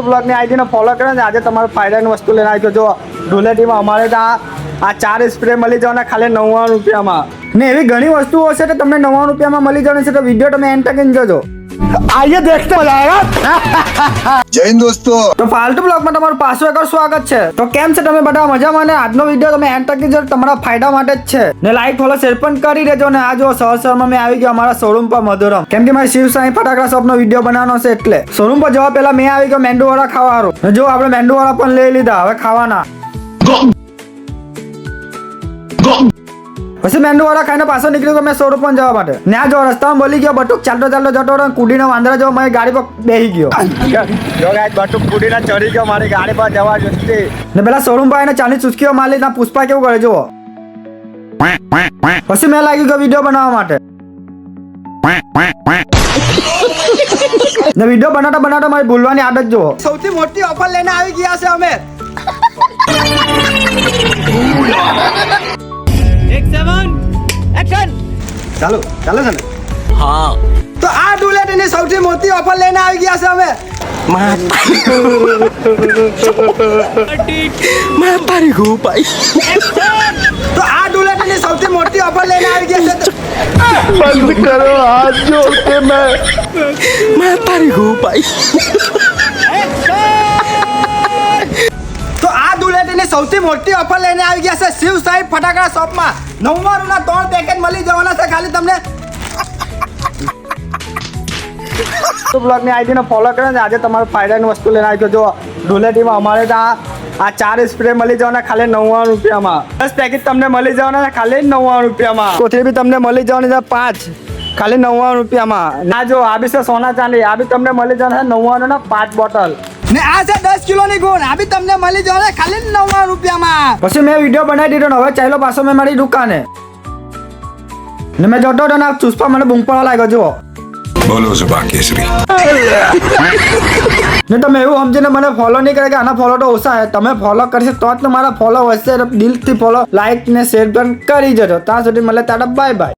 બ્લોગની આઈડીને ફોલો કરો ને આજે તમારે ફાયદાની વસ્તુ લઈને આવી જો ધૂળેટીમાં અમારે ત્યાં આ 4 સ્પ્રે મળી જવાના ખાલી 99 રૂપિયામાં ને એવી ઘણી વસ્તુઓ હશે તો તમને 99 રૂપિયામાં મળી જવાની છે તો વિડીયો તમે એન્ડ તક જોજો આइए देखते मजा आएगा जय हिंद दोस्तों તો ફાલતુ બ્લોગમાં તમારું પાછું એકવાર સ્વાગત છે તો કેમ છે તમે બધા મજામાં ને આજનો વિડીયો તમે એન્ડ તક જો તમારા ફાયદા માટે જ છે ને લાઈક ફોલો શેર પણ કરી દેજો ને આ જો સહસરમાં મેં આવી ગયો અમારા શોરૂમ પર મધુરમ કેમ કે મારે શિવ સાંઈ ફટાકડા શોપનો વિડીયો બનાવવાનો છે એટલે શોરૂમ પર જવા પહેલા મેં આવી ગયો મેંદુવડા ખાવા હારું ને જો આપણે મેંદુવડા પણ લઈ લીધા હવે ખાવાના પછી મેંદુવડા ખાઈને પાછો નીકળી ગયો મેં શોરૂમ પર જવા માટે ને આ જો રસ્તામાં બોલી ગયો બટુક ચાલતો ચાલતો જતો રહ્યો કુડીને વાંદરા જેવો મારી ગાડી પર બેસી ગયો જો ગાઈસ બટુક કુડીને ચડી ગયો મારી ગાડી પર જવા જતી ને પેલા શોરૂમ પર આવીને ચાની ચુસ્કીઓ મારી ના પુષ્પા કેવું કરે જુઓ પછી મેં લાગી ગયો વિડીયો બનાવવા માટે ને વિડીયો બનાવતા બનાવતા મારી ભૂલવાની આદત જુઓ સૌથી મોટી ઓફર લઈને આવી ગયા છે અમે ચાલો ચાલો ચાલો हाँ તો આ ડુલેટની સૌથી મોટી ઓફર લઈને આવી ગયા છે અમે मैं पारी हूँ भाई તો આ ડુલેટની સૌથી મોટી ઓફર લઈને આવી ગયા છે बंद करो हाथ जोड़ के मैं पारी हूँ भाई તો આ ડુલેટની સૌથી મોટી ઓફર લઈને આવી ગયા છે શિવ સાંઈ ફટાકડા શોપમાં 99 ના 3 પેકેટ મળી જવાના છે ખાલી તમને તો બ્લોગની આઈડીને ફોલો કરો ને આજે તમારે ફાયદાની વસ્તુ લઈને આવી જો ધૂળેટીમાં અમારે ત્યાં આ 4 સ્પ્રે મળી જવાના ખાલી 99 રૂપિયામાં 10 પેકેટ તમને મળી જવાના છે ખાલી 99 રૂપિયામાં કોથળી બી તમને મળી જવાની છે 5 ખાલી 99 રૂપિયામાં ના જો આ બી છે સોના ચાંદી આ બી તમને મળી જવાના છે 99 ના 5 બોટલ ને આ છે 10 કિલોની ગુણ આ બી તમને મળી જવાના ખાલી 99 રૂપિયામાં પછી મેં વિડીયો બનાવી દીધો ને હવે ચાલો પાછો મેં મારી દુકાને ને મેં જોતો તો ના ચુસ્પા મને બૂમ પડવા લાગ્યો જુઓ बोलो सुबह केसरी ને તમે એવું સમજીને મને ફોલો નહીં કરે કે આના ફોલો તો ઓછા છે તમે ફોલો કરશે તો જ મારા ફોલો વધશે દિલથી ફોલો લાઈક ને શેર પણ કરી જજો ત્યાં સુધી મળે તારા બાય બાય